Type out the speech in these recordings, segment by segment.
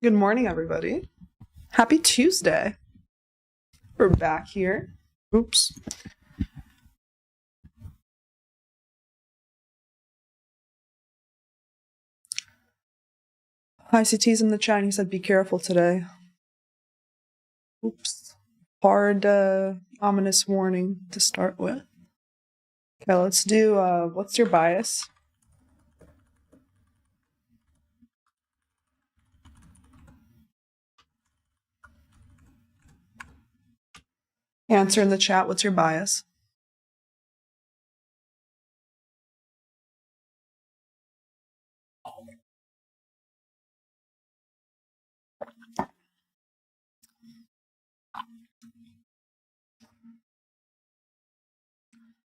Good morning, everybody. Happy Tuesday. We're back here. Oops. ICT's in the chat. He said, be careful today. Oops. Hard, ominous warning to start with. Okay, let's do, what's your bias? Answer in the chat, what's your bias?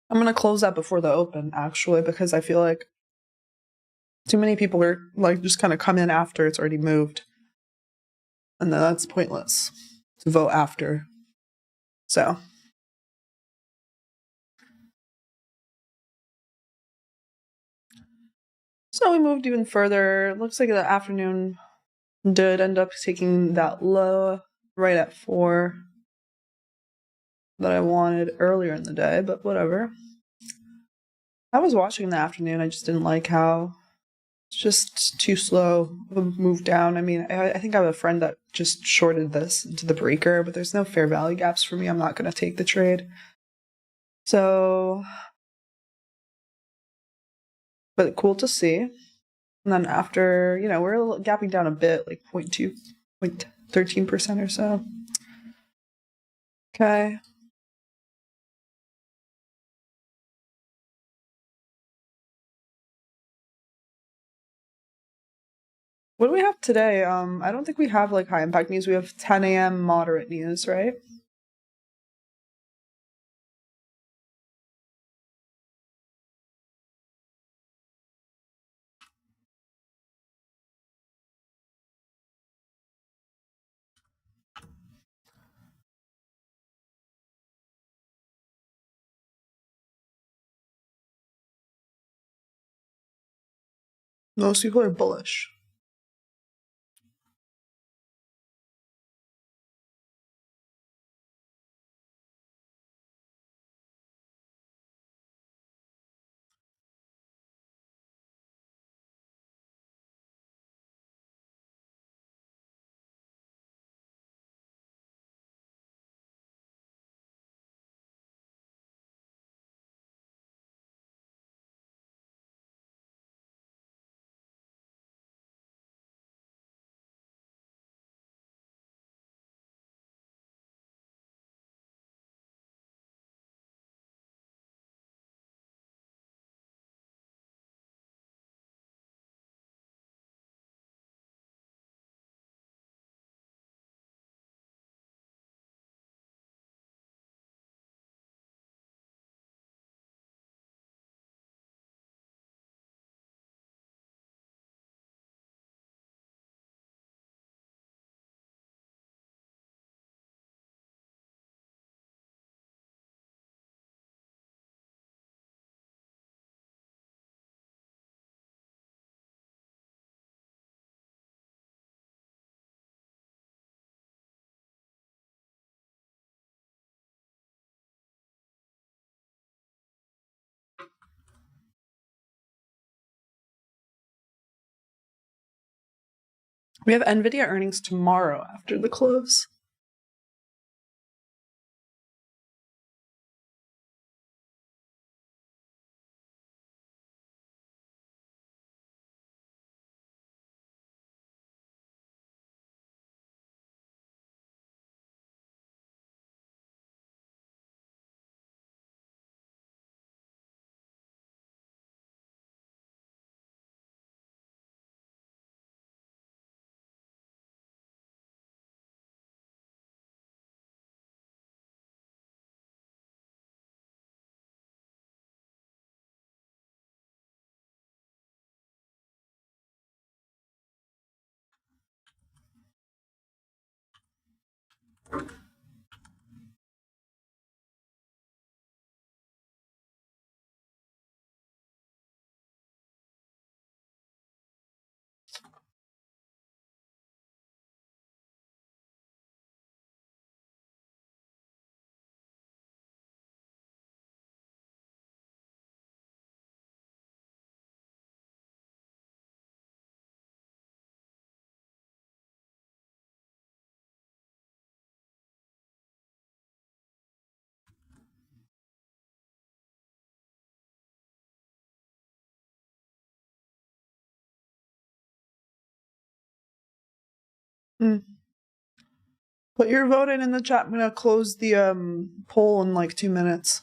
I'm going to close that before the open, actually, because I feel like too many people are, like, just kind of come in after it's already moved. And then that's pointless to vote after. So we moved even further. Looks like the afternoon did end up taking that low right at 4 that I wanted earlier in the day, but whatever. I was watching in the afternoon. I just didn't like how it's just too slow of a move down. I mean, I think I have a friend that just shorted this into the breaker, but there's no fair value gaps for me. I'm not going to take the trade. So, but cool to see. And then after, we're gapping down a bit, like 0.13% or so. Okay. What do we have today? I don't think we have like high impact news. We have 10 a.m. moderate news, right? Most people are bullish. We have NVIDIA earnings tomorrow after the close. Mm. Put your vote in the chat. I'm gonna close the poll in like 2 minutes.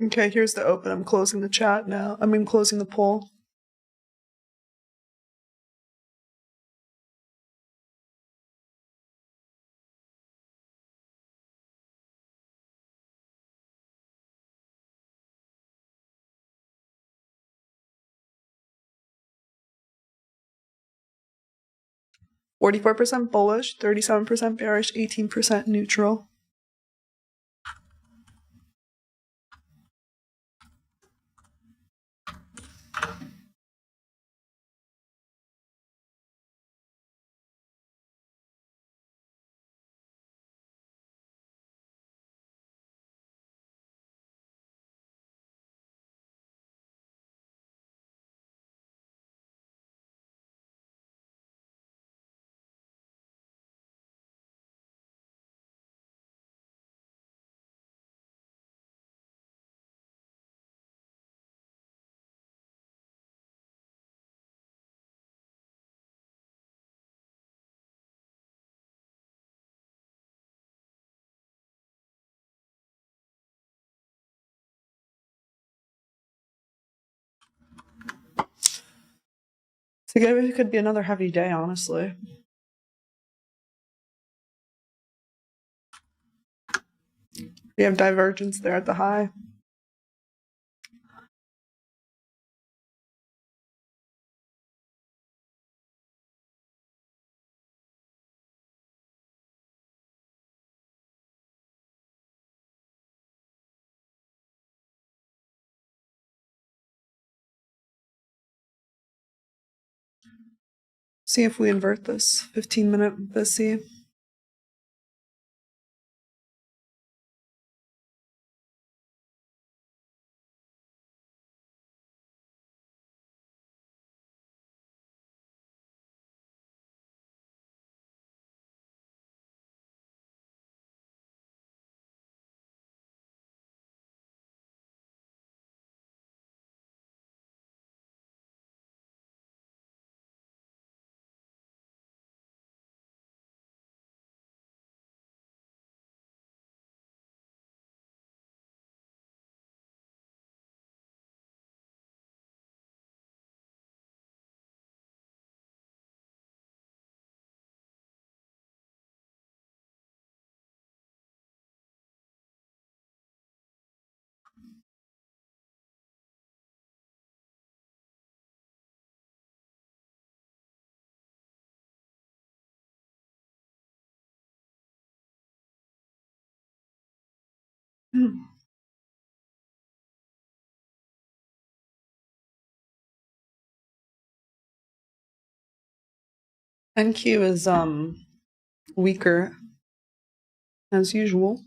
Okay, here's the open. I'm closing the chat now. Closing the poll. %44 bullish, 37% bearish, 18% neutral. So it could be another heavy day, honestly. We have divergence there at the high. See if we invert this 15-minute BSC. NQ is weaker as usual.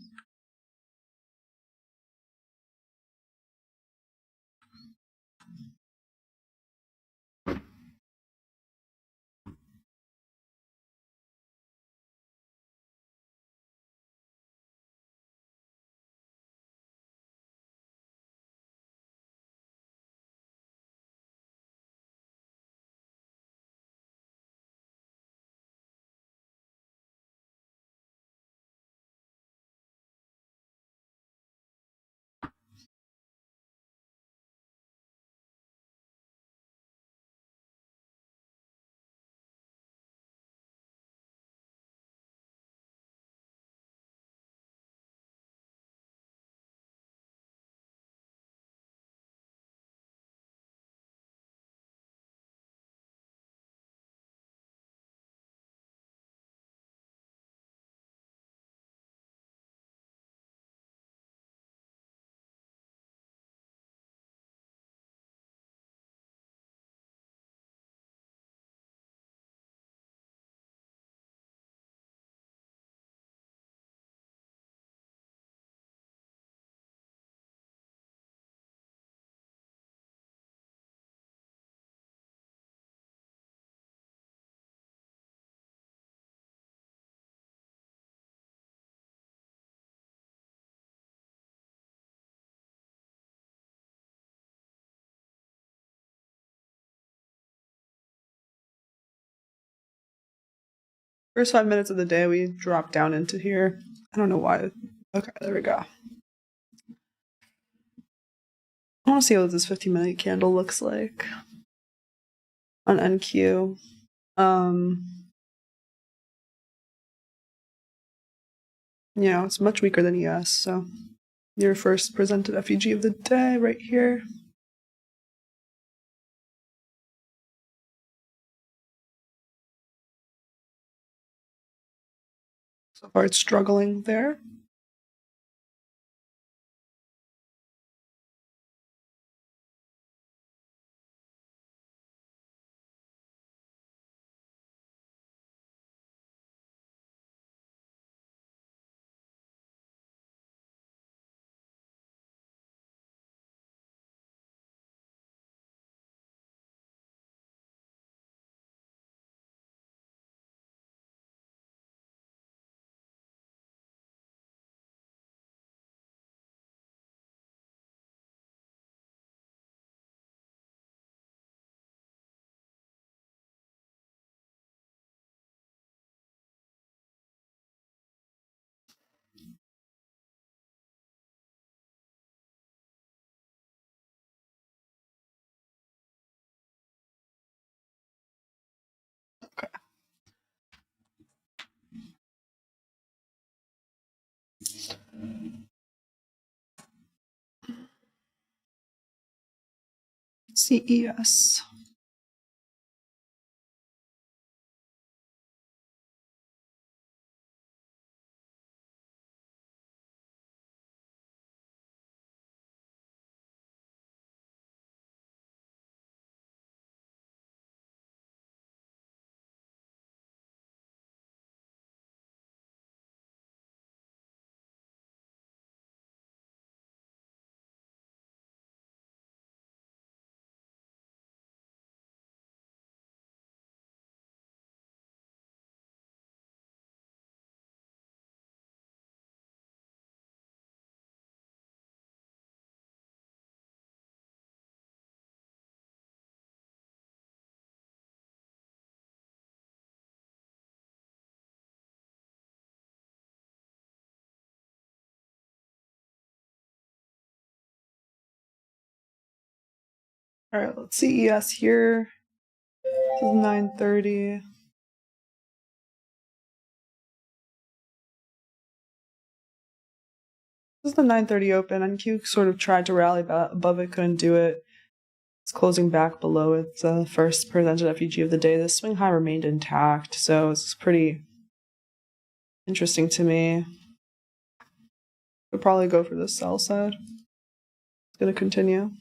First 5 minutes of the day, we drop down into here. I don't know why. Okay, there we go. I want to see what this 15-minute candle looks like on NQ. It's much weaker than ES, so your first presented FEG of the day right here. So far it's struggling there. Okay. CES. All right, let's see ES here. This is 9:30. This is the 9:30 open. NQ sort of tried to rally above it, couldn't do it. It's closing back below its first presented FEG of the day. The swing high remained intact, so it's pretty interesting to me. We'll probably go for the sell side. It's going to continue.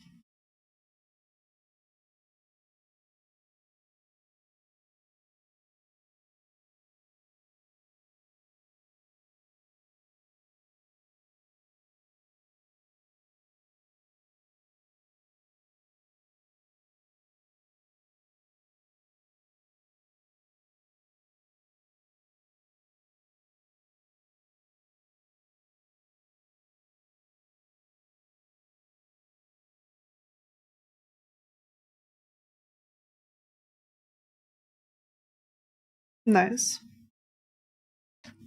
Nice.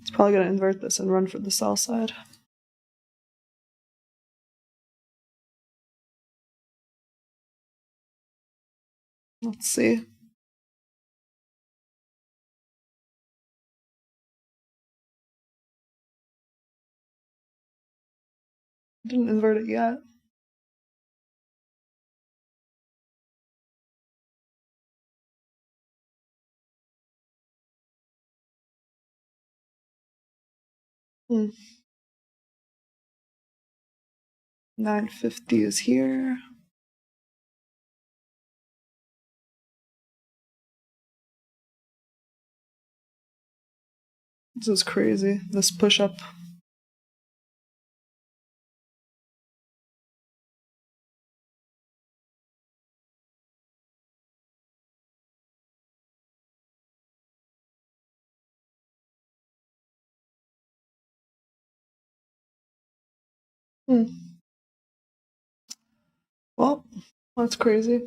It's probably going to invert this and run for the sell side. Let's see. Didn't invert it yet. Hmm. 950 is here. This is crazy. This push up. Well, that's crazy.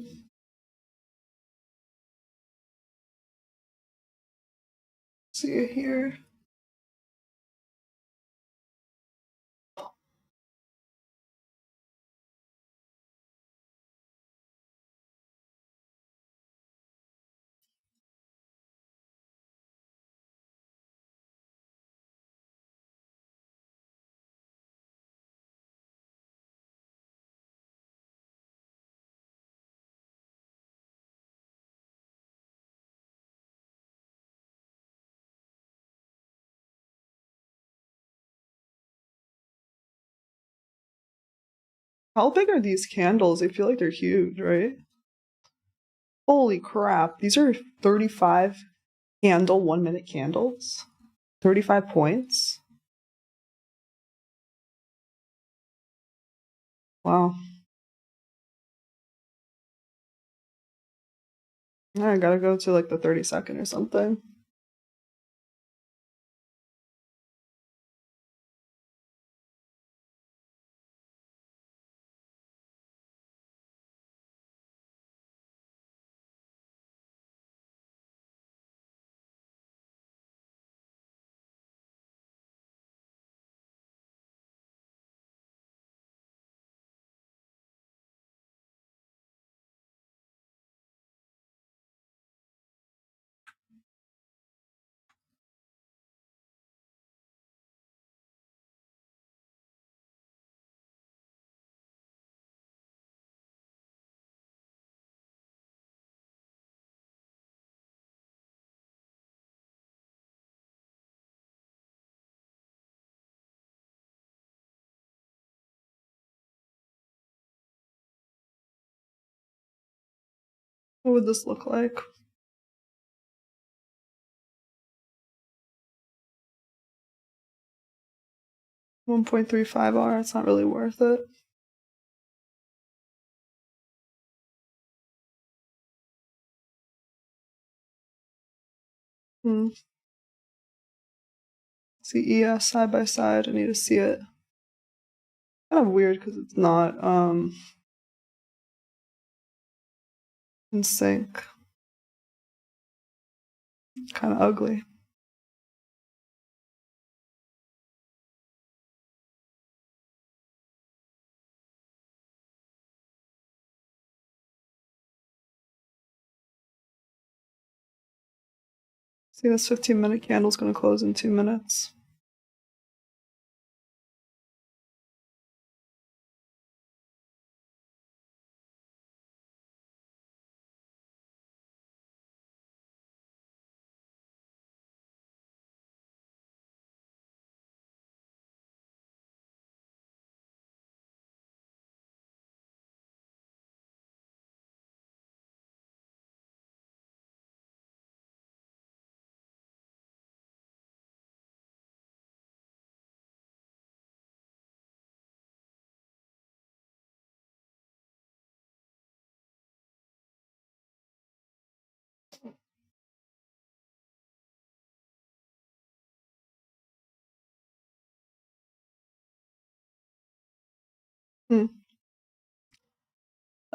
see here. How big are these candles? I feel like they're huge, right? Holy crap. These are 35 candle 1 minute candles. 35 points. Wow. I gotta go to like the 30-second or something. What would this look like? 1.35R, it's not really worth it. See ES side by side. I need to see it. Kind of weird because it's not in sync. Kind of ugly. See, this 15-minute candle's going to close in 2 minutes.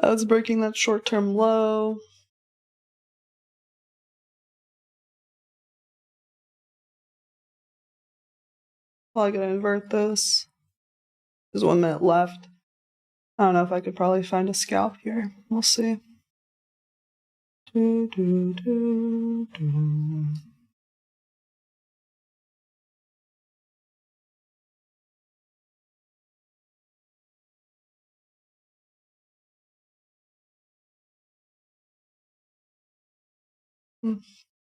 I was breaking that short-term low. Probably gonna invert this. There's 1 minute left. I don't know if I could probably find a scalp here. We'll see. I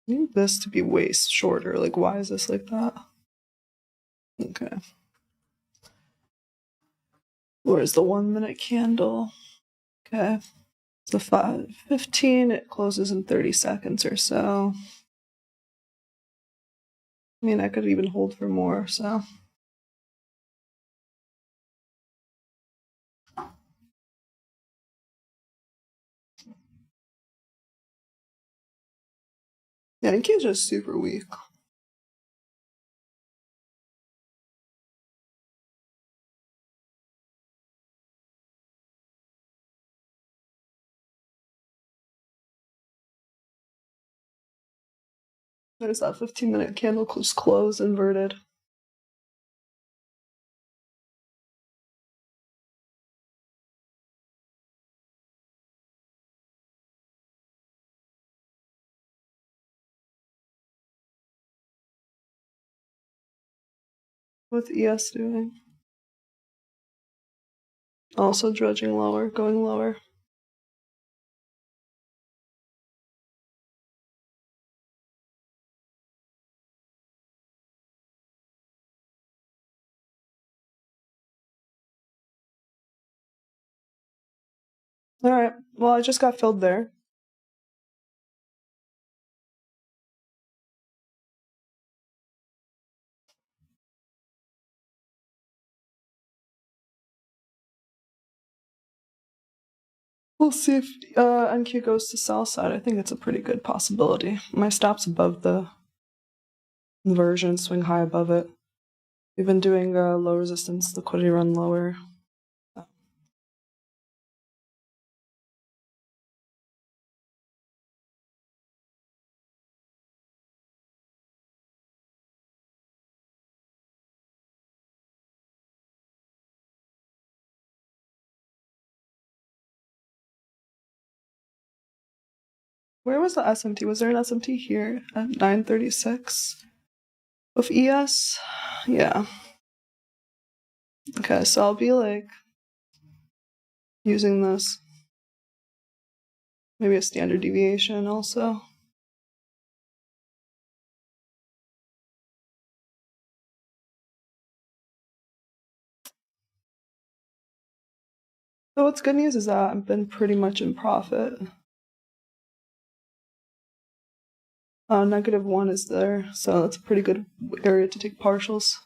need this to be way shorter. Like, why is this like that? Okay. Where's the 1 minute candle? Okay. It's the 5:15. It closes in 30 seconds or so. I mean, I could even hold for more, so. Yeah, Inky's just super weak. There's that 15-minute candle just close inverted. What's ES doing? Also dredging lower, going lower. Alright, well, I just got filled there. We'll see if NQ goes to sell side. I think it's a pretty good possibility. My stop's above the inversion, swing high above it. We've been doing low resistance, liquidity run lower. Where was the SMT? Was there an SMT here at 936 with ES? Yeah. Okay, so I'll be like using this. Maybe a standard deviation also. So what's good news is that I've been pretty much in profit. -1 is there, so that's a pretty good area to take partials.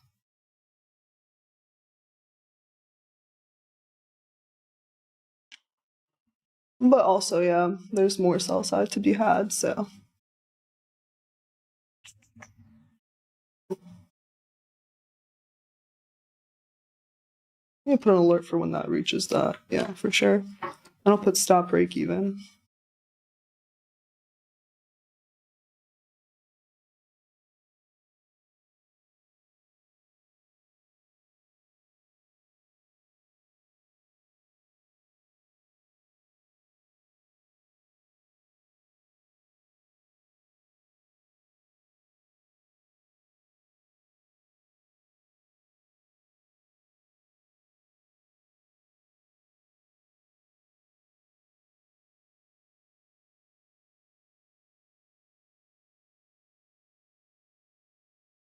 But also, yeah, there's more sell side to be had, so. You put an alert for when that reaches that, yeah, for sure. And I'll put stop break even.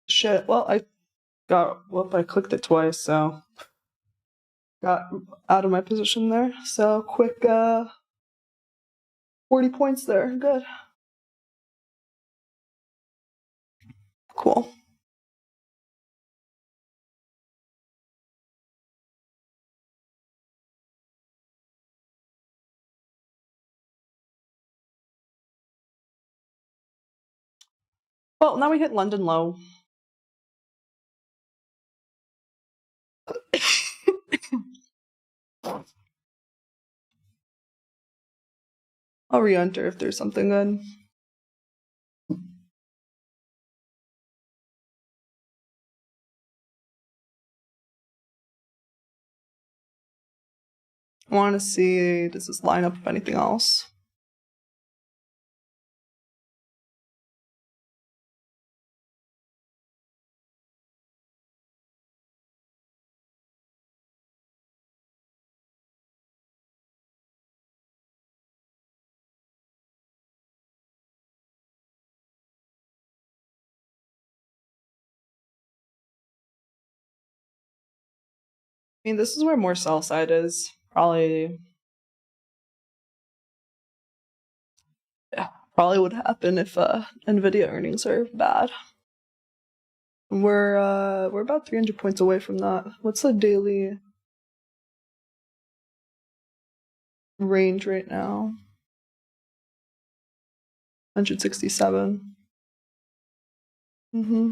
Shit, well, I clicked it twice, so got out of my position there. So quick 40 points there, good. Cool. Well, now we hit London low. I'll re-enter if there's something good. I want to see, does this line up with anything else? I mean, this is where more sell side is. Probably would happen if Nvidia earnings are bad. We're about 300 points away from that. What's the daily range right now? 167. Mm-hmm.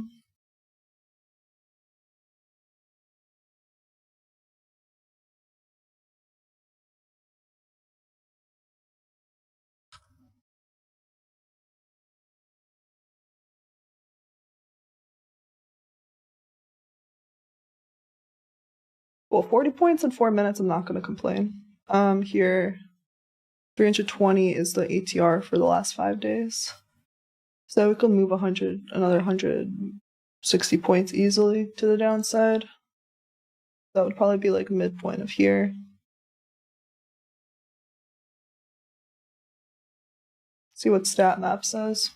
Well, 40 points in 4 minutes, I'm not going to complain. Here, 320 is the ATR for the last 5 days. So we can move another 160 points easily to the downside. That would probably be like midpoint of here. See what stat map says.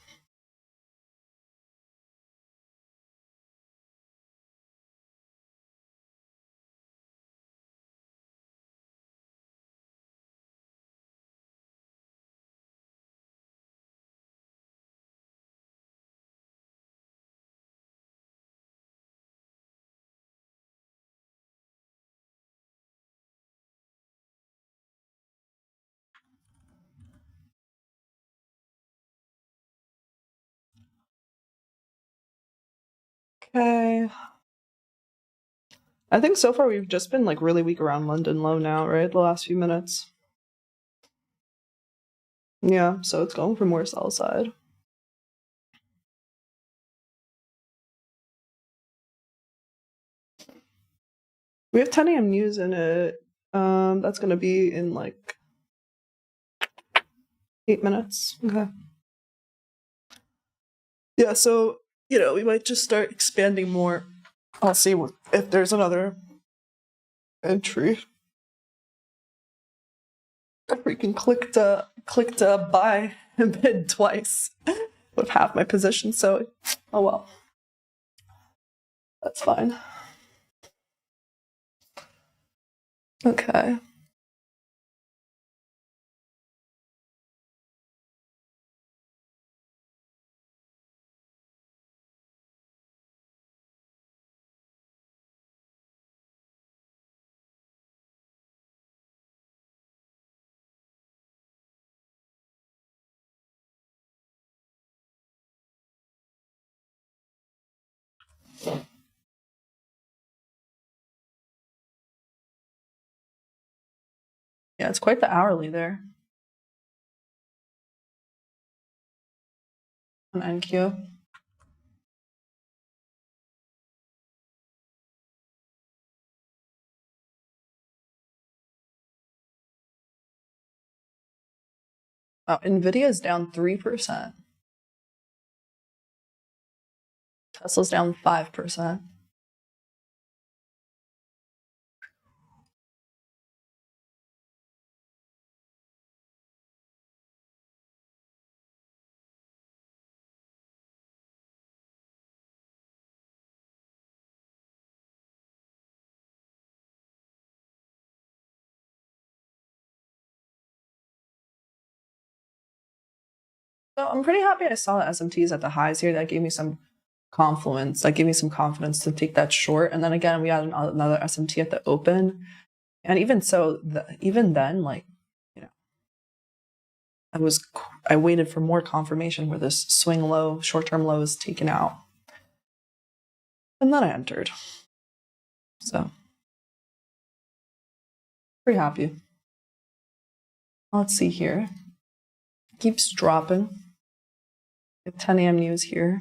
Okay. I think so far we've just been like really weak around London low now, right? The last few minutes. Yeah, so it's going for more sell side. We have 10 a.m. news in it. That's gonna be in like 8 minutes. Okay. Yeah, so we might just start expanding more. I'll see if there's another entry. I freaking clicked buy and bid twice with half my position, so oh well. That's fine. Okay. Yeah, it's quite the hourly there on NQ. Oh, Nvidia is down 3%. Tesla's down 5%. So I'm pretty happy I saw the SMTs at the highs here. That gave me some confidence. That gave me some confidence to take that short. And then again, we had another SMT at the open. And even so, even then, like, I waited for more confirmation where this swing low, short-term low is taken out. And then I entered. So, pretty happy. Let's see here. Keeps dropping. We have 10 a.m. news here.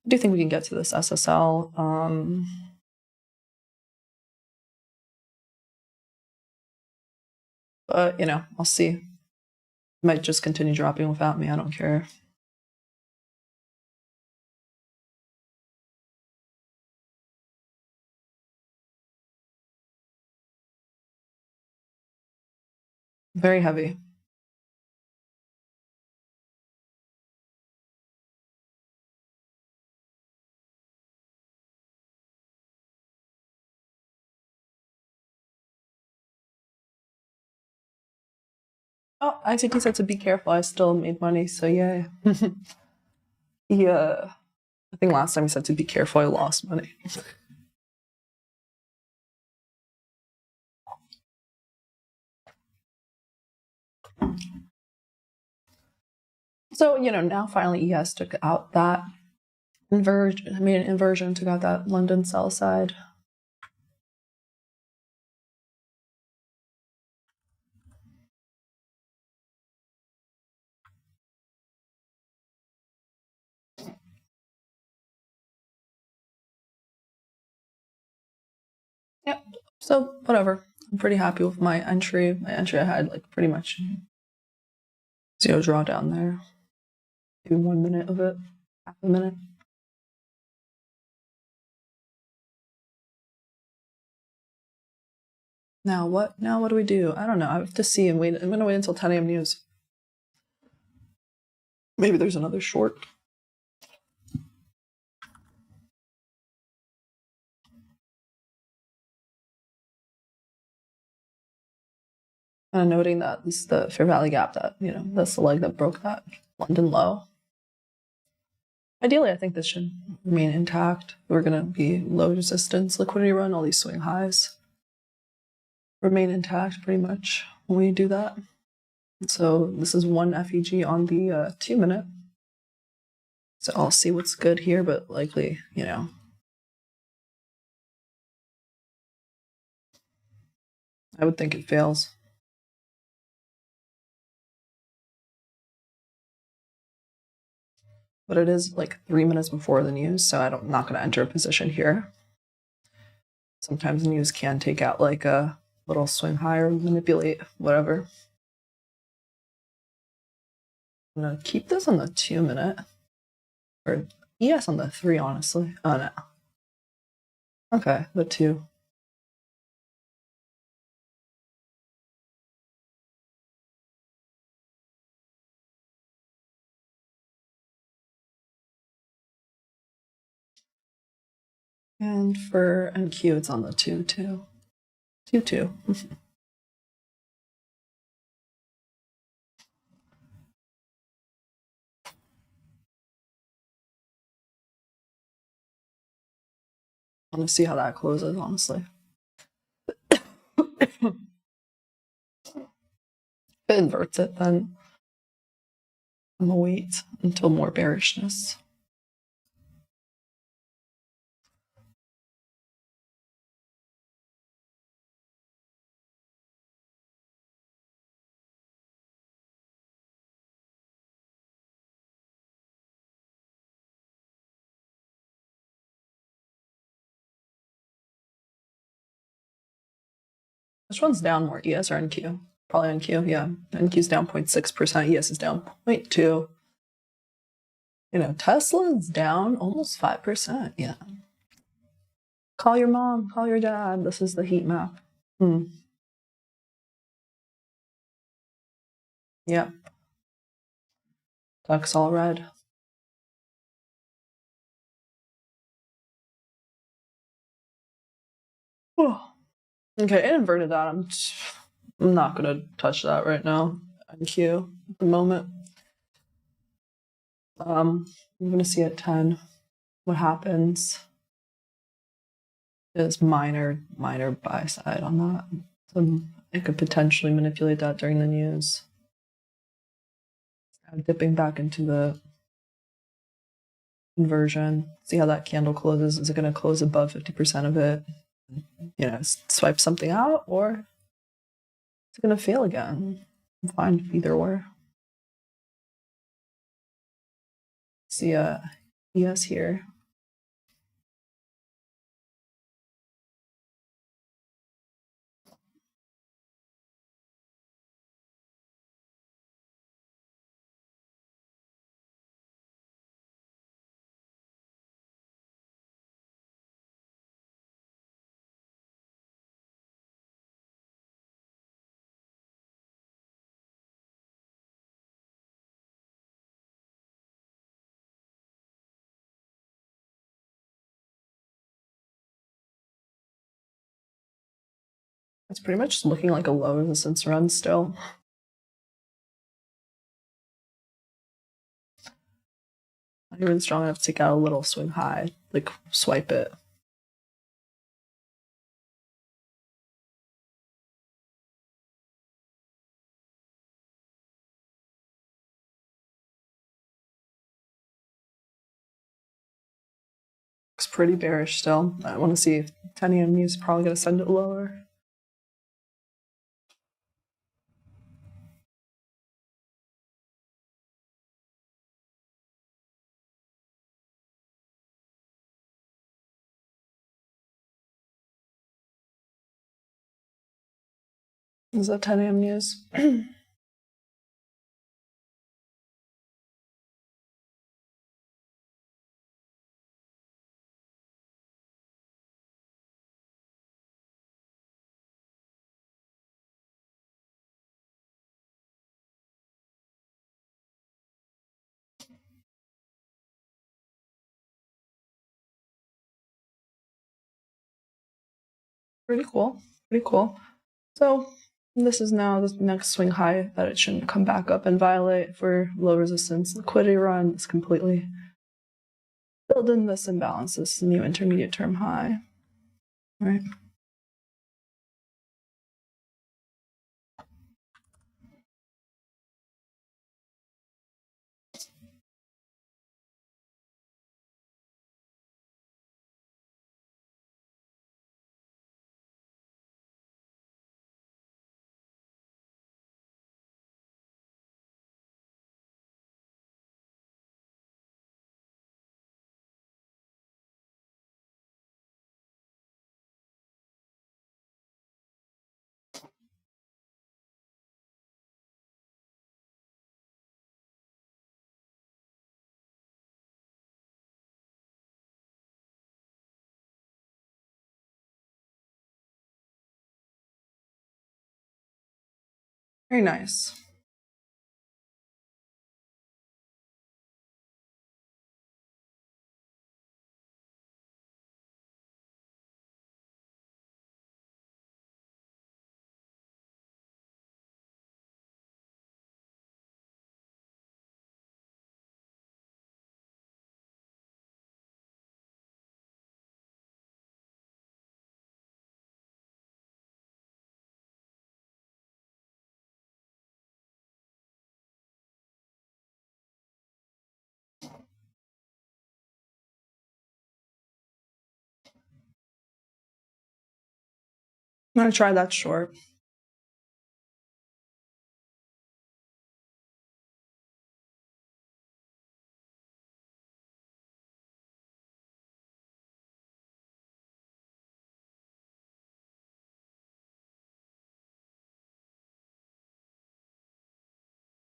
I do think we can get to this SSL. But, I'll see. Might just continue dropping without me. I don't care. Very heavy. Oh, ICT said to be careful. I still made money, so yay. Yeah. I think last time he said to be careful, I lost money. So, now finally ES took out that inversion, took out that London sell side. Yep. So whatever. I'm pretty happy with my entry. My entry I had like pretty much zero drawdown there. Maybe 1 minute of it, half a minute. Now what? Now what do we do? I don't know. I have to see and wait. I'm gonna wait until 10 a.m. news. Maybe there's another short. Noting that this is the Fair Valley gap that, that's the leg that broke that London low. Ideally, I think this should remain intact. We're going to be low resistance, liquidity run, all these swing highs remain intact pretty much when we do that. So this is one FEG on the 2 minute. So I'll see what's good here, but likely, I would think it fails. But it is like 3 minutes before the news, so I'm not going to enter a position here. Sometimes the news can take out like a little swing high or manipulate, whatever. I'm going to keep this on the 2 minute. Or yes, on the 3, honestly. Oh, no. Okay, the 2. And for NQ, it's on the 2, too. 2, 2. I want to see how that closes, honestly. If it inverts it, then I'm gonna wait until more bearishness. Which one's down more, ES or NQ? Probably NQ, yeah. NQ's down 0.6%, ES is down 0.2%. Tesla's down almost 5%, yeah. Call your mom, call your dad. This is the heat map. Yep. Duck's all red. Oh. Okay, it inverted that. I'm not gonna touch that right now. NQ at the moment. I'm gonna see at 10 what happens. Is minor buy side on that. So it could potentially manipulate that during the news. Now dipping back into the inversion. See how that candle closes. Is it going to close above 50% of it? Swipe something out, or is it going to fail again? I'm fine either or. See ES here. It's pretty much just looking like a low resistance run still. Not even strong enough to take out a little swing high, like swipe it. Looks pretty bearish still. I want to see if 10 a.m. news is probably going to send it lower. Is that 10 a.m. news? Pretty cool. Pretty cool. So this is now the next swing high that it shouldn't come back up and violate for low resistance liquidity run. It's completely filled in this imbalance, this new intermediate term high. Right. Very nice. I'm gonna try that short.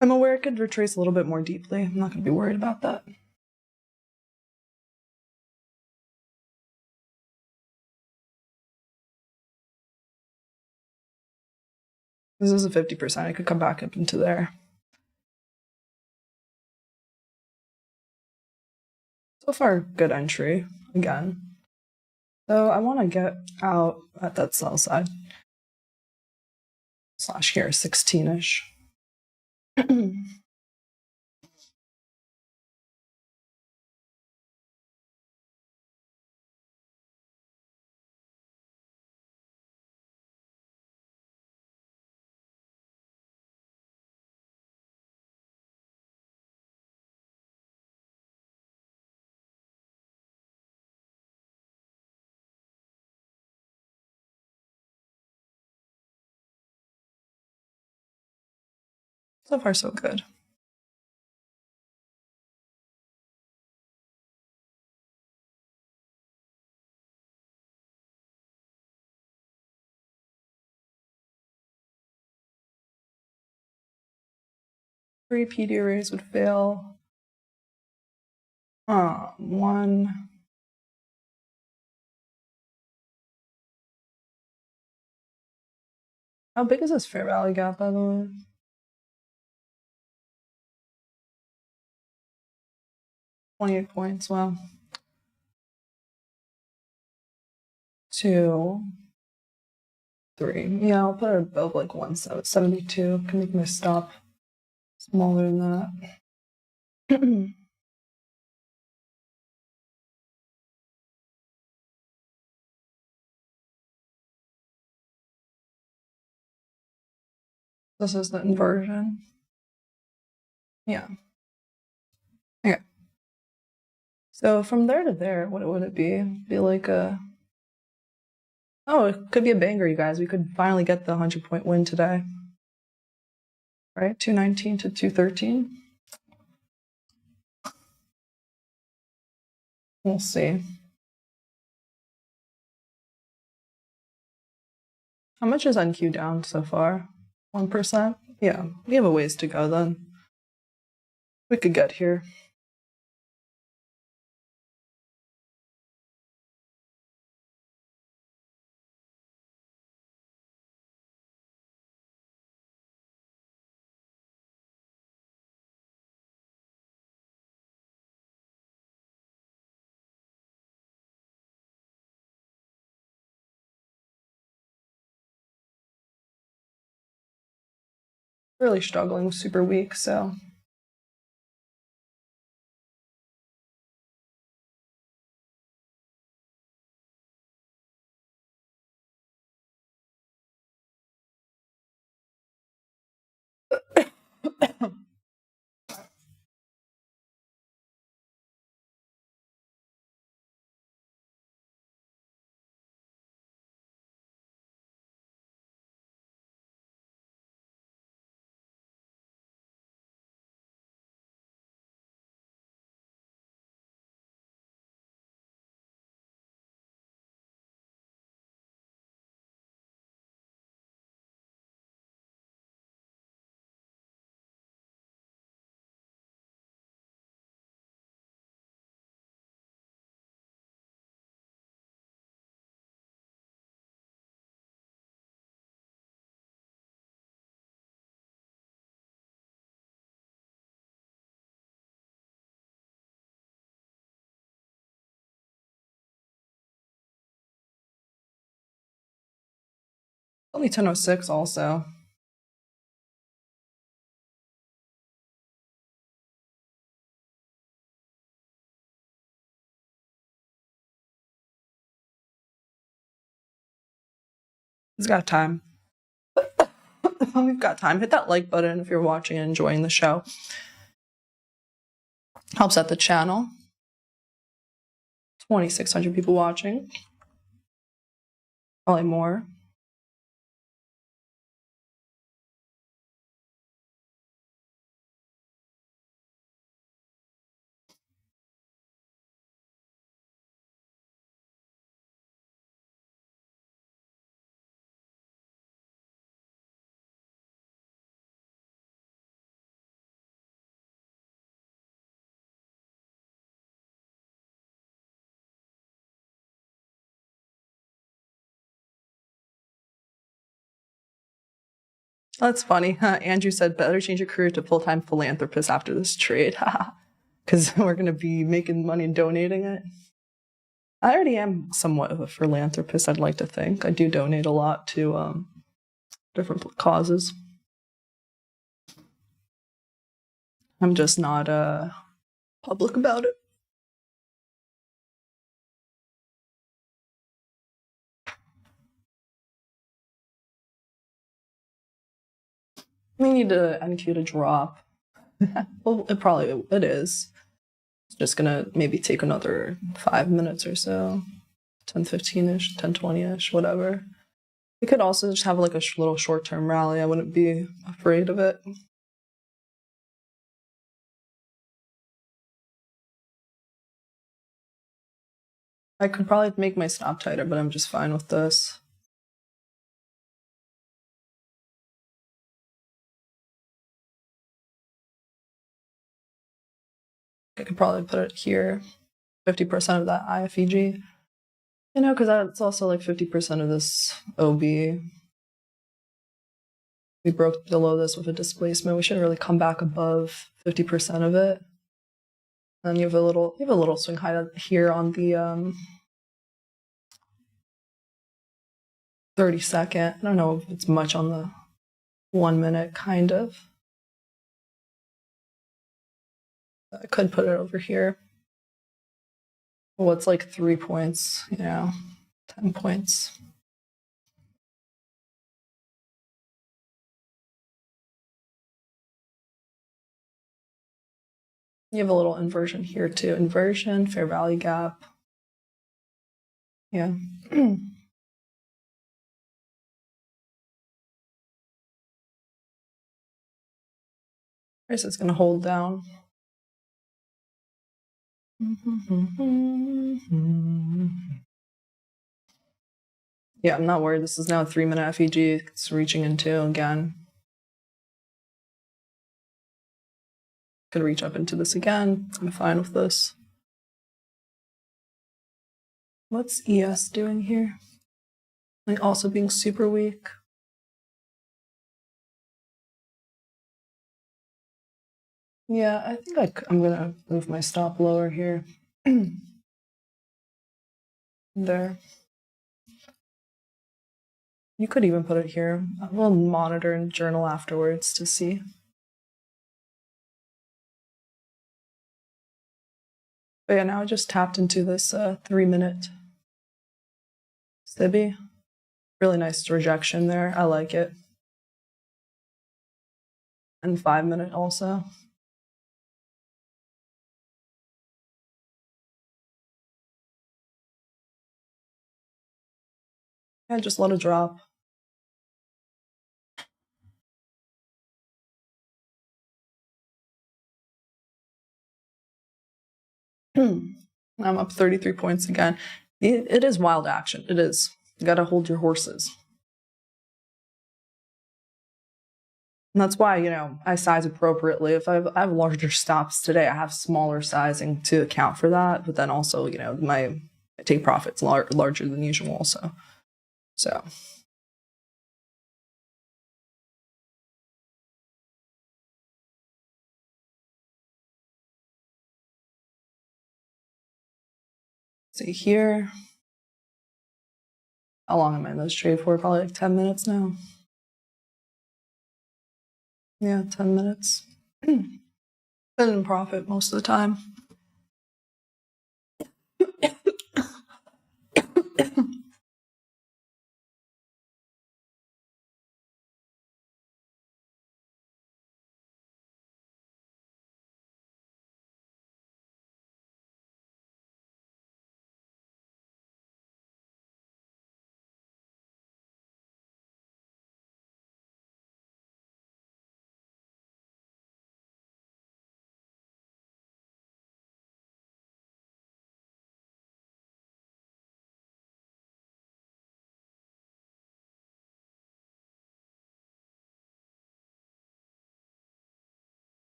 I'm aware it could retrace a little bit more deeply. I'm not gonna be worried about that. This is a 50%. It could come back up into there. So far, good entry again. So I want to get out at that sell side. Slash here, 16-ish. So far, so good. Three PD arrays would fail. One. How big is this fair value gap, by the way? 28 points. Wow. 2, 3. Yeah, I'll put it above like 172. Can make my stop smaller than that. This is the inversion. Yeah. Okay. So from there to there, what would it be? Be like a... Oh, it could be a banger, you guys. We could finally get the 100-point win today. Right? 219 to 213. We'll see. How much is NQ down so far? 1%. Yeah, we have a ways to go then. We could get here. Really struggling, super weak, so. Only 10:06 also. It's got time. We've got time. Hit that like button if you're watching and enjoying the show. Helps out the channel. 2,600 people watching. Probably more. That's funny. Andrew said, better change your career to full-time philanthropist after this trade. Because we're going to be making money and donating it. I already am somewhat of a philanthropist, I'd like to think. I do donate a lot to different causes. I'm just not public about it. We need the NQ to drop. Well, it is. It's just gonna maybe take another 5 minutes or so. 10:15-ish, 10:20-ish, whatever. We could also just have like a little short-term rally. I wouldn't be afraid of it. I could probably make my stop tighter, but I'm just fine with this. I could probably put it here, 50% of that IFEG. You know, because that's also like 50% of this OB. We broke below this with a displacement. We shouldn't really come back above 50% of it. And you have a little swing high here on the 30-second. I don't know if it's much on the 1 minute, kind of. I could put it over here. Well, it's like 3 points, 10 points. You have a little inversion here too. Inversion, fair value gap. Yeah. Price is going to hold down. Yeah, I'm not worried. This is now a 3 minute FEG. It's reaching into again. Could reach up into this again. I'm fine with this. What's ES doing here? Like also being super weak. Yeah, I think I'm gonna move my stop lower here. There. You could even put it here. We'll monitor and journal afterwards to see. But yeah, now I just tapped into this 3-minute Sibby. Really nice rejection there. I like it. And 5-minute also. Yeah, just let it drop. I'm up 33 points again. It is wild action. It is. You gotta hold your horses. And that's why, I size appropriately. If I have larger stops today, I have smaller sizing to account for that. But then also, my take profits larger than usual also. So. See here. How long am I in this trade for? Probably like 10 minutes now. Yeah, 10 minutes. Been in profit most of the time.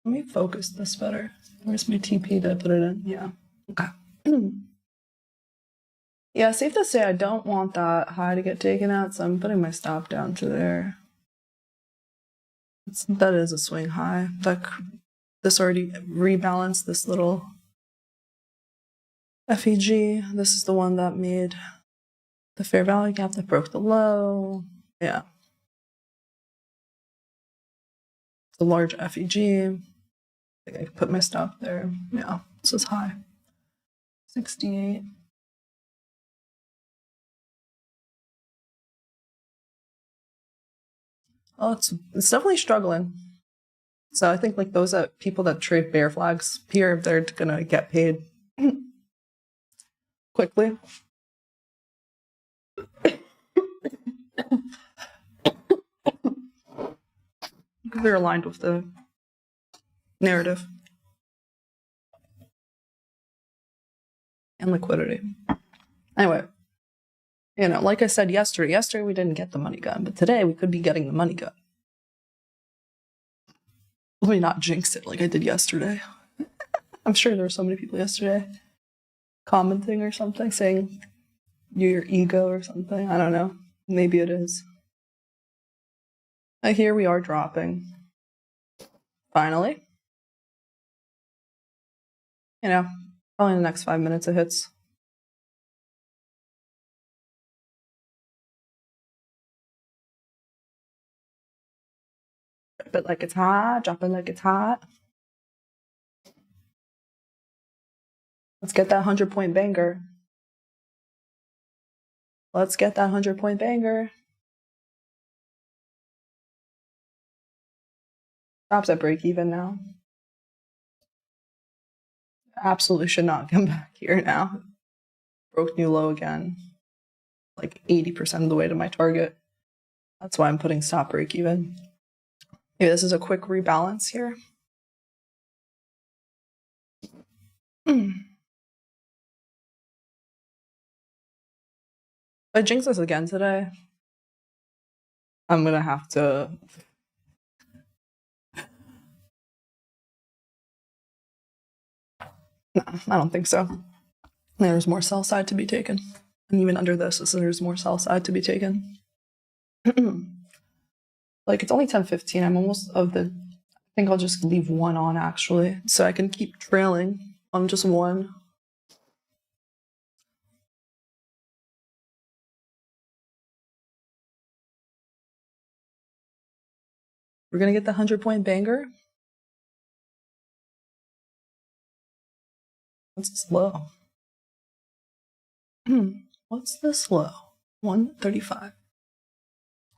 Let me focus this better. Where's my TP to put it in? Yeah. Okay. Yeah, safe to say I don't want that high to get taken out, so I'm putting my stop down to there. That is a swing high. This already rebalanced this little FEG. This is the one that made the fair value gap that broke the low. Yeah. The large FEG. I think I could put my stop there. Yeah, this is high. 68. Oh, it's definitely struggling. So I think like people that trade bear flags here, they're gonna get paid quickly. They're aligned with the narrative and liquidity. Anyway, like I said yesterday we didn't get the money gun, but today we could be getting the money gun. Let me not jinx it like I did yesterday. I'm sure there were so many people yesterday commenting or something, saying your ego or something. I don't know. Maybe it is. Here we are dropping. Finally. Probably in the next 5 minutes it hits. Drop it like it's hot. Drop it like it's hot. Let's get that 100-point banger. Let's get that 100-point banger. Stops at break even now. Absolutely should not come back here now. Broke new low again. Like 80% of the way to my target. That's why I'm putting stop break even. Maybe this is a quick rebalance here. If I jinx this again today, I'm gonna have to. No, I don't think so. There's more sell side to be taken. And even under this, there's more sell side to be taken. Like, it's only 10:15. I'm almost of the. I think I'll just leave one on, actually, so I can keep trailing on just one. We're gonna get the 100-point banger. What's this low? What's this low? 135.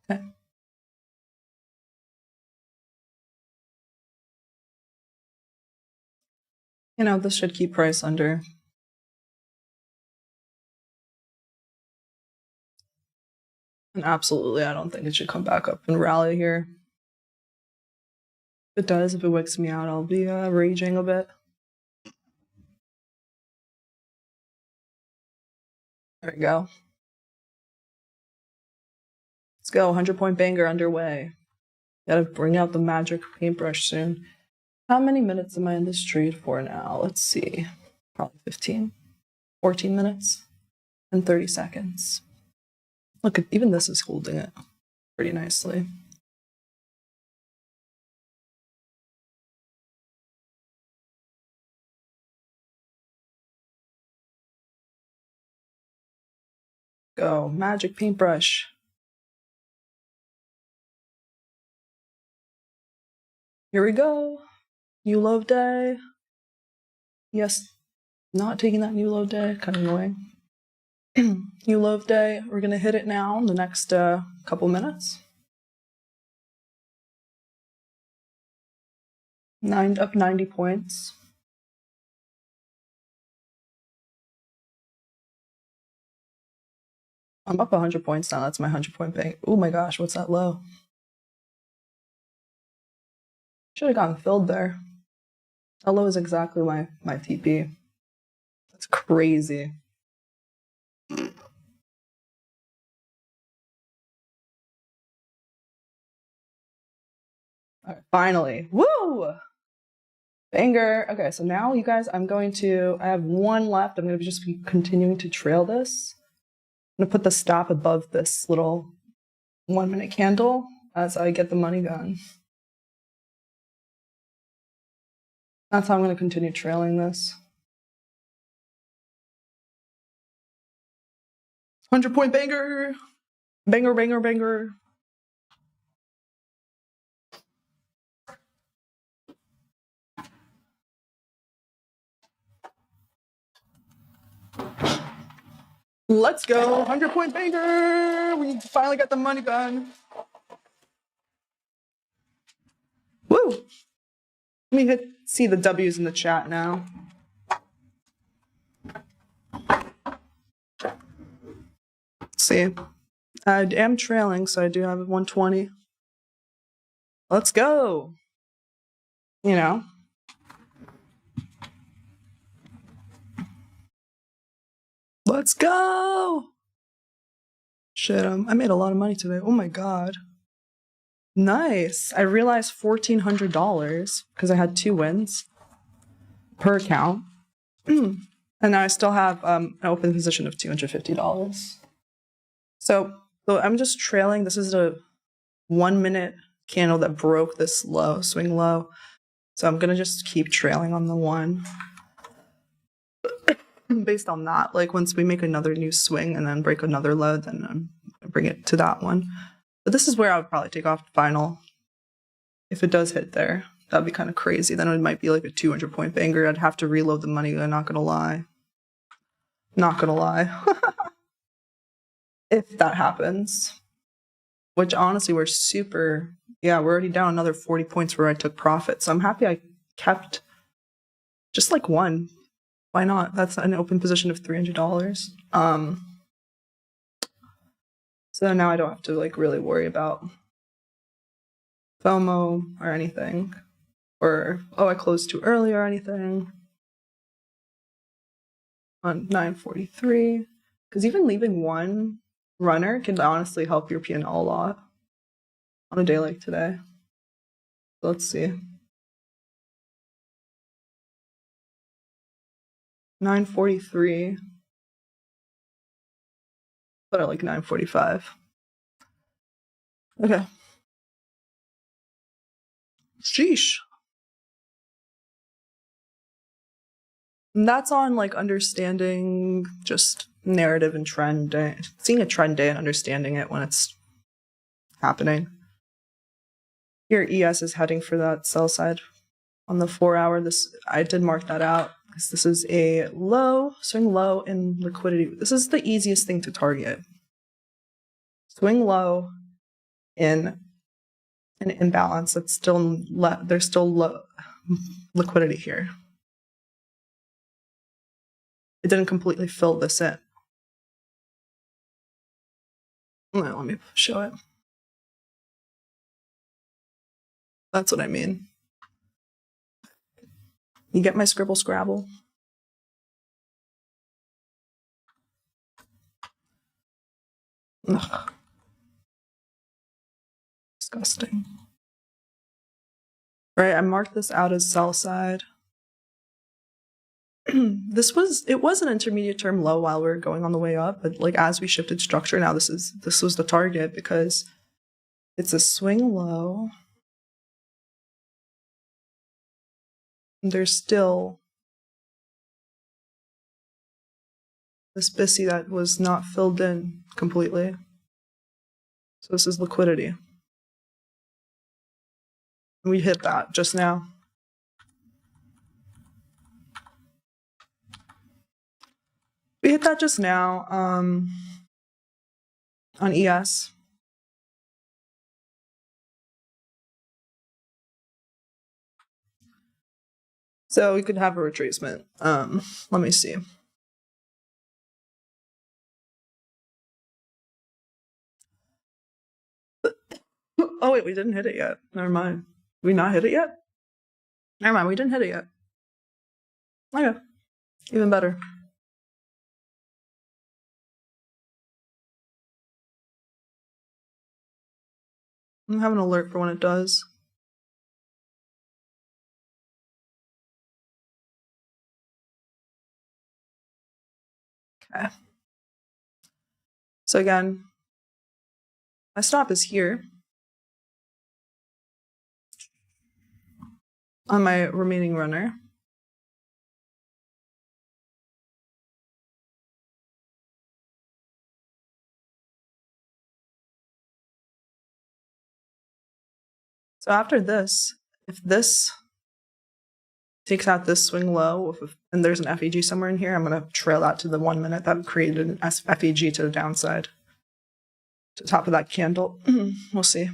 Okay. You know, this should keep price under. And absolutely, I don't think it should come back up and rally here. If it does, if it wicks me out, I'll be raging a bit. There we go. Let's go, 100-point banger underway. Gotta bring out the magic paintbrush soon. How many minutes am I in this trade for now? Let's see. Probably 15, 14 minutes and 30 seconds. Look, even this is holding it pretty nicely. Go, magic paintbrush. Here we go. New low day. Yes, not taking that new low day. Kind of annoying. New low day. We're gonna hit it now in the next couple minutes. Up 90 points. I'm up 100 points now. That's my 100-point bank. Oh my gosh, what's that low? Should have gotten filled there. That low is exactly my TP. That's crazy. All right, finally. Woo! Banger. Okay, so now you guys, I have one left. I'm going to just be continuing to trail this. I'm going to put the stop above this little 1-minute candle as I get the money gun. That's how I'm going to continue trailing this. 100-point banger! Banger, banger, banger. Let's go, 100-point banger! We finally got the money gun. Woo! Let me see the W's in the chat now. Let's see. I am trailing, so I do have 120. Let's go. You know. Let's go. Shit, I made a lot of money today. Oh my god. Nice. I realized $1,400 because I had 2 wins per account. And now I still have an open position of $250. So I'm just trailing. This is a 1-minute candle that broke this low, swing low. So I'm going to just keep trailing on the one. Based on that, like once we make another new swing and then break another low, then I'm going to bring it to that one. But this is where I would probably take off final. If it does hit there, that'd be kind of crazy. Then it might be like a 200-point banger. I'd have to reload the money. I'm not going to lie. Not going to lie. If that happens. Which honestly, we're already down another 40 points where I took profit. So I'm happy I kept just like one. Why not? That's an open position of $300. So now I don't have to like really worry about FOMO or anything. Or, oh, I closed too early or anything. On 9:43. Because even leaving one runner can honestly help your P&L a lot on a day like today. Let's see. 9:43. But I like 9:45. Okay. Sheesh. And that's on like understanding just narrative and trend, seeing a trend day and understanding it when it's happening. Your ES is heading for that sell side on the 4-hour. This, I did mark that out because this is a low, swing low in liquidity. This is the easiest thing to target. Swing low in an imbalance that's still there's still low liquidity here. It didn't completely fill this in. Let me show it. That's what I mean. You get my scribble scrabble? Ugh. Disgusting. Right, I marked this out as sell side. It was an intermediate term low while we were going on the way up, but like as we shifted structure, now this was the target because it's a swing low. There's still this BISI that was not filled in completely. So this is liquidity. We hit that just now. We hit that just now on ES. So we could have a retracement. Let me see. Oh wait, we didn't hit it yet. Never mind. We not hit it yet? Never mind, we didn't hit it yet. Okay. Even better. I'm having an alert for when it does. Okay. So again, my stop is here on my remaining runner. So after this, if this takes out this swing low, and there's an FEG somewhere in here, I'm going to trail that to the 1 minute that created an FEG to the downside. To the top of that candle. We'll see.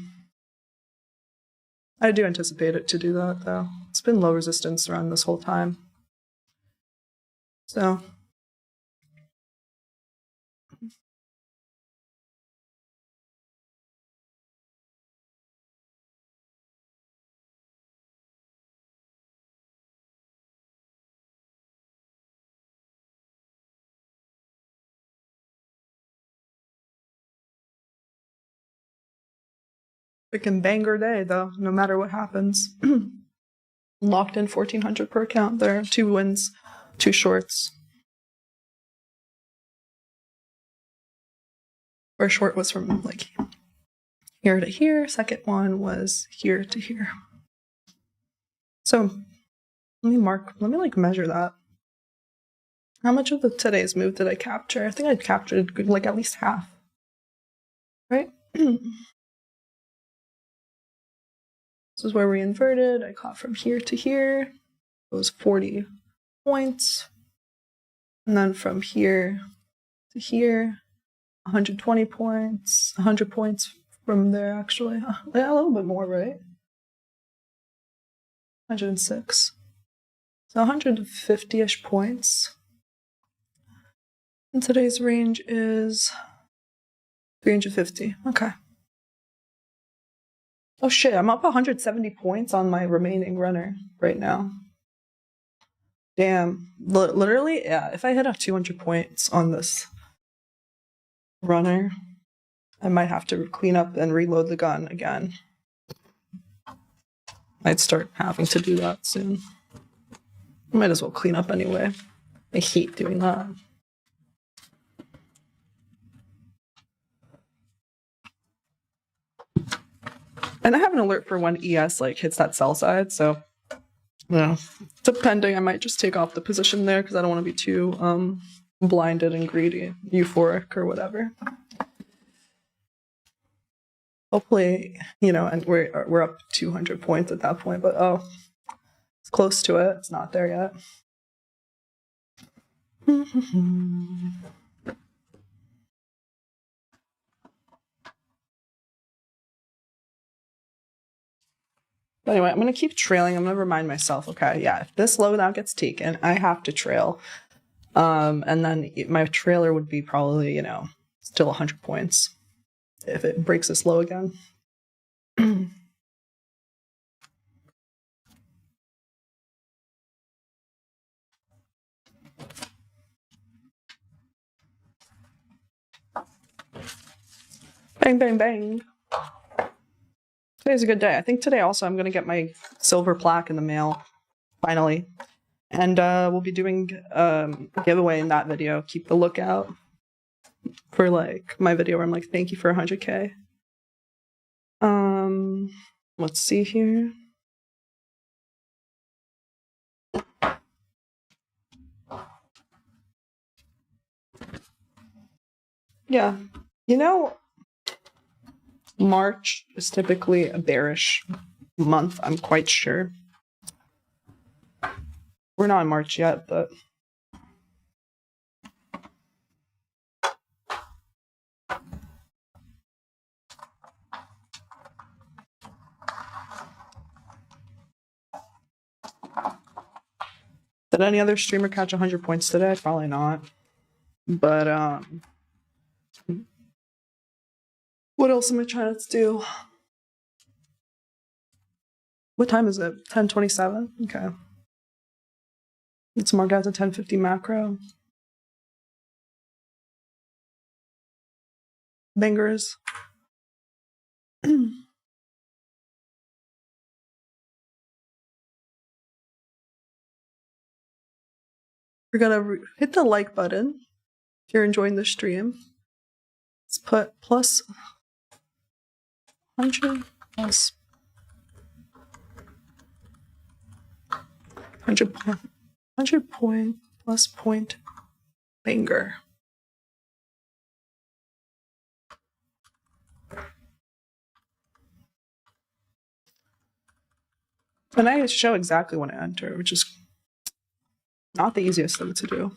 I do anticipate it to do that, though. It's been low resistance around this whole time. So freaking banger day, though, no matter what happens. Locked in 1,400 per account there. 2 wins, 2 shorts. First short was from like here to here. Second one was here to here. So let me like measure that. How much of today's move did I capture? I think I captured like at least half. Right? This is where we inverted. I caught from here to here. It was 40 points. And then from here to here, 120 points, 100 points from there, actually. Yeah, a little bit more, right? 106. So 150-ish points. And today's range is 350. Okay. Oh shit, I'm up 170 points on my remaining runner right now. Damn. Literally, yeah, if I hit a 200 points on this runner, I might have to clean up and reload the gun again. I'd start having to do that soon. Might as well clean up anyway. I hate doing that. And I have an alert for when ES like hits that sell side, so yeah. Depending, I might just take off the position there because I don't want to be too blinded and greedy, euphoric or whatever. Hopefully, you know, and we're up 200 points at that point, but oh, it's close to it. It's not there yet. But anyway, I'm going to keep trailing. I'm going to remind myself, okay, yeah, if this low now gets taken, I have to trail. And then my trailer would be probably, you know, still 100 points if it breaks this low again. Bang, bang, bang. Today's a good day. I think today also I'm going to get my silver plaque in the mail, finally. And we'll be doing a giveaway in that video. Keep the lookout for like my video where I'm like, thank you for 100K. Let's see here. Yeah, you know, March is typically a bearish month, I'm quite sure. We're not in March yet, but did any other streamer catch 100 points today? Probably not. But what else am I trying to do? What time is it? 10:27? Okay. Let's mark out the 10:50 macro. Bangers. We're gonna hit the like button if you're enjoying the stream. Let's put plus 100 plus 100 point plus point banger. And I show exactly when I enter, which is not the easiest thing to do.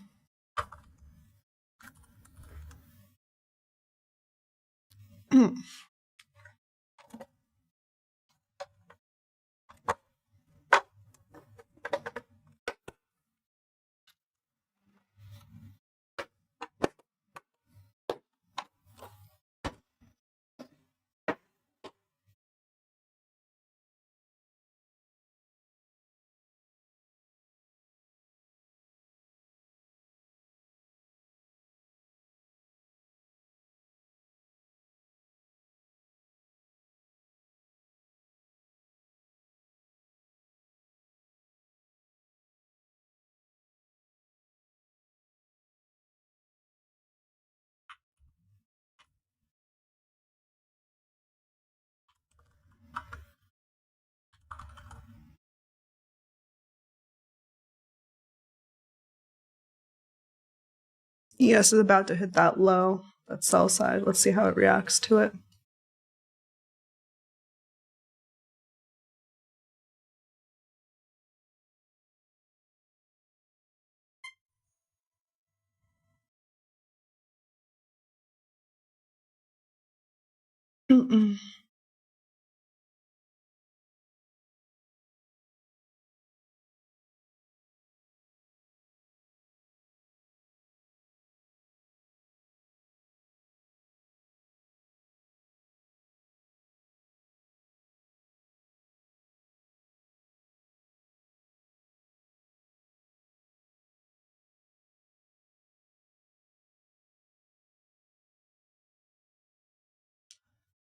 ES is about to hit that low, that sell side. Let's see how it reacts to it.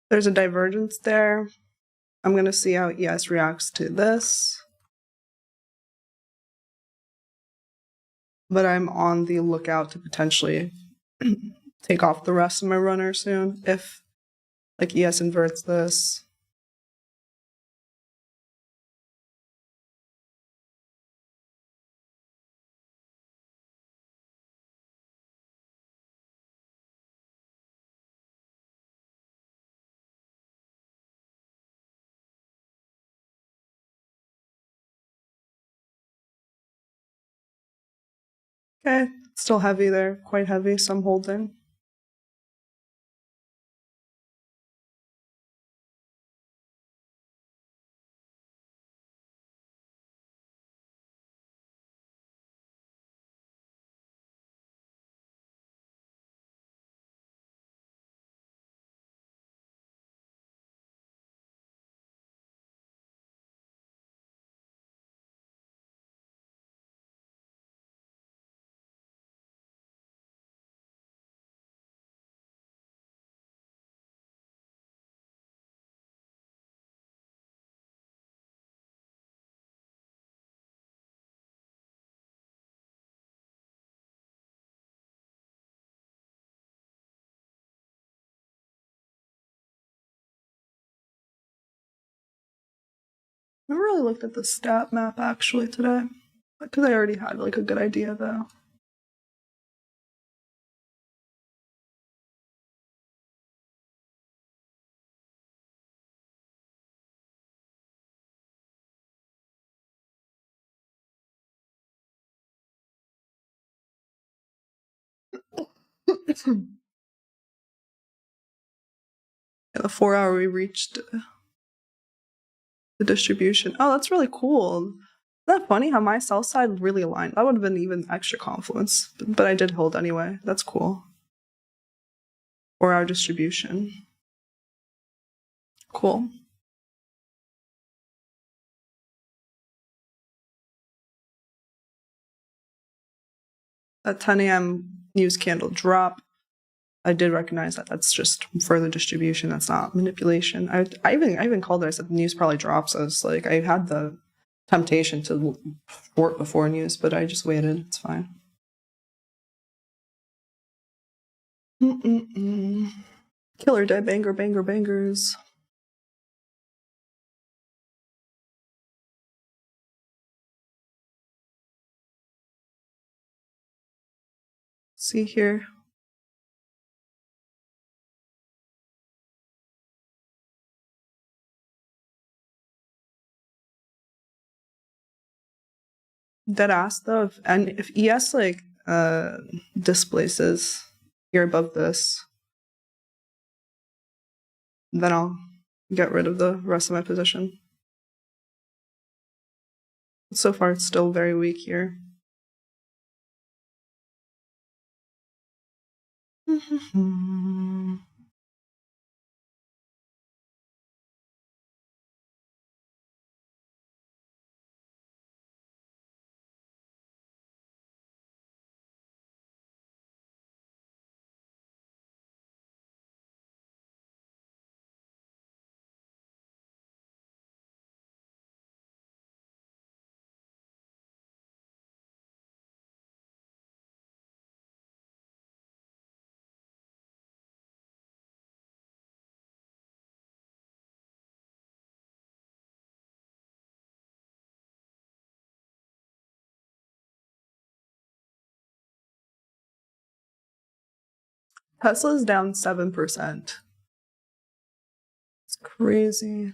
There's a divergence there. I'm going to see how ES reacts to this. But I'm on the lookout to potentially take off the rest of my runner soon if like ES inverts this. Okay, still heavy there, quite heavy, so I'm holding. I never really looked at the stat map actually today, because I already had like a good idea though. Yeah, the 4 hour we reached the distribution. Oh, that's really cool. Isn't that funny how my sell side really aligned? That would have been even extra confluence, but I did hold anyway. That's cool. 4 hour distribution. Cool. At 10 a.m. news candle drop. I did recognize that that's just further distribution. That's not manipulation. I even called it. I said the news probably drops. I was like, I had the temptation to short before news, but I just waited. It's fine. Killer day, banger, banger, bangers. See here. Dead ass though, if ES like displaces here above this, then I'll get rid of the rest of my position. So far, it's still very weak here. Tesla's down 7%. It's crazy.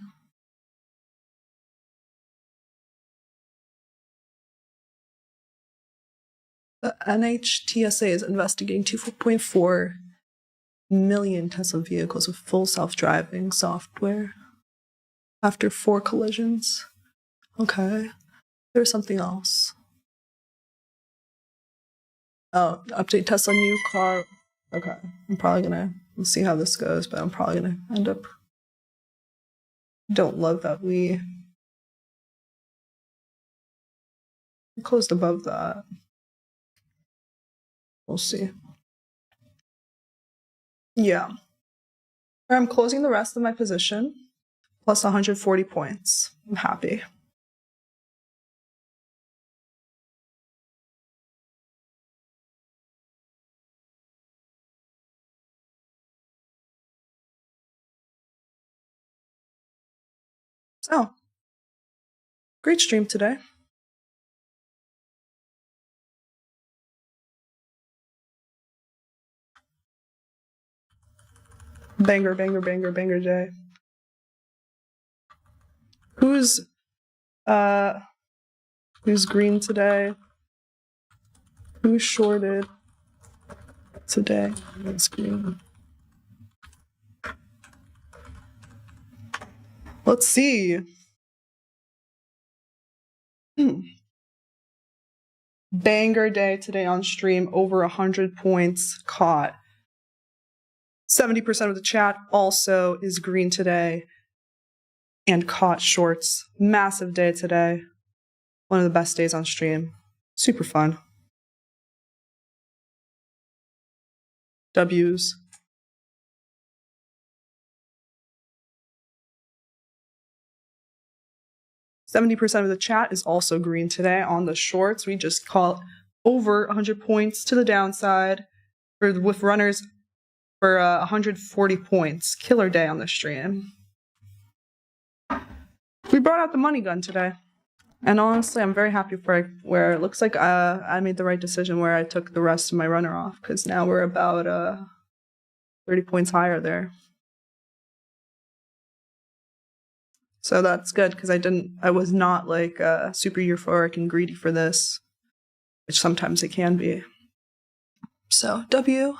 The NHTSA is investigating 2.4 million Tesla vehicles with full self-driving software after 4 collisions. Okay. There's something else. Oh, update Tesla new car. Okay. I'm probably gonna, we'll see how this goes, but I'm probably gonna end up. Don't love that we closed above that. We'll see. Yeah. I'm closing the rest of my position, plus 140 points. I'm happy. So, great stream today. Banger, banger, banger, banger day. Who's green today? Who's shorted today? That's green. Let's see. Banger day today on stream. Over 100 points caught. 70% of the chat also is green today and caught shorts. Massive day today. One of the best days on stream. Super fun. W's. %70 of the chat is also green today on the shorts. We just caught over 100 points to the downside with runners for 140 points. Killer day on the stream. We brought out the money gun today. And honestly, I'm very happy for where it looks like I made the right decision where I took the rest of my runner off, because now we're about 30 points higher there. So that's good, because I was not like super euphoric and greedy for this, which sometimes it can be. So W,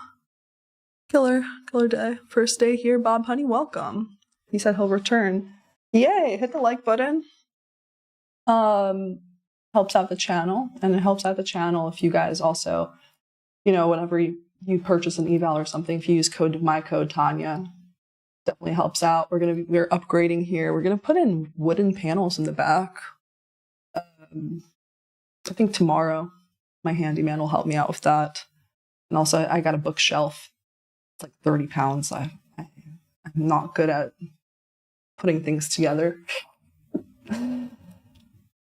killer day. First day here, Bob Honey, welcome. He said he'll return. Yay, hit the like button. Helps out the channel, and it helps out the channel if you guys also, whenever you purchase an eval or something, if you use my code Tanya, definitely helps out. We're upgrading here. We're gonna put in wooden panels in the back. I think tomorrow my handyman will help me out with that. And also I got a bookshelf. It's like 30 pounds. I'm not good at putting things together.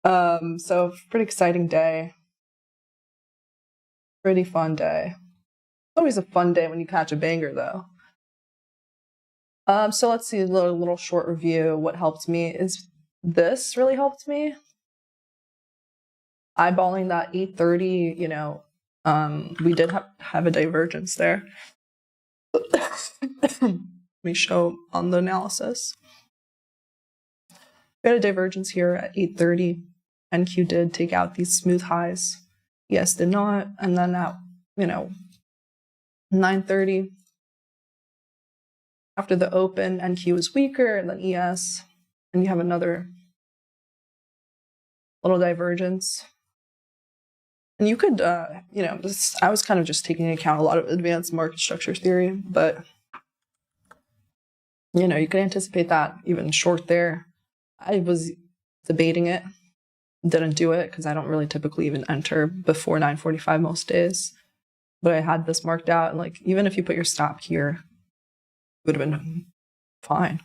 So pretty exciting day. Pretty fun day. It's always a fun day when you catch a banger though. So let's see a little short review. What helped me is this really helped me. Eyeballing that 830, we did have a divergence there. Let me show on the analysis. We had a divergence here at 830. NQ did take out these smooth highs. ES did not. And then at, 930, after the open, NQ was weaker, and then ES, and you have another little divergence. And you could, I was kind of just taking into account a lot of advanced market structure theory, but, you could anticipate that even short there. I was debating it, didn't do it because I don't really typically even enter before 9:45 most days. But I had this marked out, and even if you put your stop here, it would have been fine.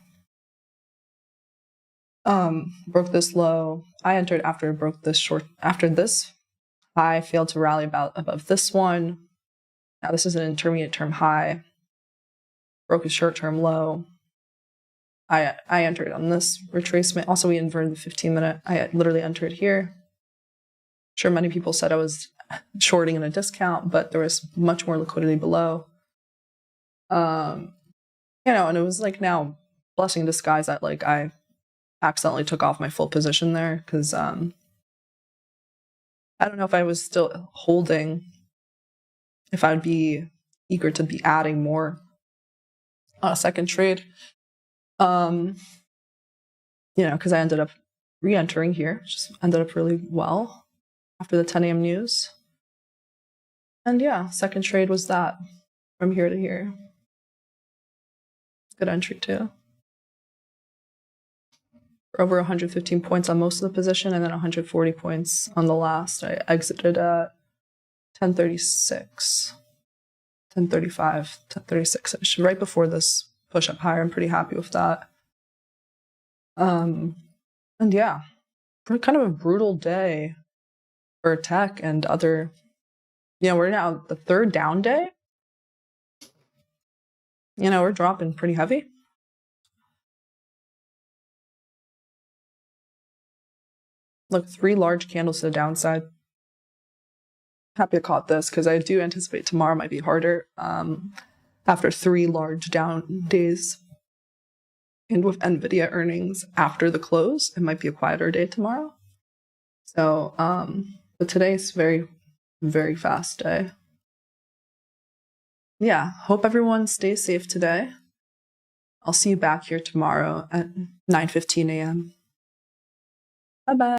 Broke this low. I entered after it broke this short. After this high, failed to rally above this one. Now this is an intermediate term high. Broke a short-term low. I entered on this retracement. Also, we inverted the 15-minute. I literally entered here. Sure, many people said I was shorting in a discount, but there was much more liquidity below. And it was now blessing in disguise that I accidentally took off my full position there, because I don't know if I was still holding, if I'd be eager to be adding more on a second trade. Because I ended up re-entering here, just ended up really well after the 10 a.m. news. And yeah, second trade was that from here to here. Good entry too. Over 115 points on most of the position, and then 140 points on the last. I exited at 10:36, 10:35, 10:36-ish, right before this push up higher. I'm pretty happy with that. And yeah, kind of a brutal day for tech and other, we're now the third down day. We're dropping pretty heavy. Look, 3 large candles to the downside. Happy I caught this because I do anticipate tomorrow might be harder after 3 large down days. And with NVIDIA earnings after the close, it might be a quieter day tomorrow. So, but today's very, very fast day. Yeah, hope everyone stays safe today. I'll see you back here tomorrow at 9:15 a.m. Bye-bye.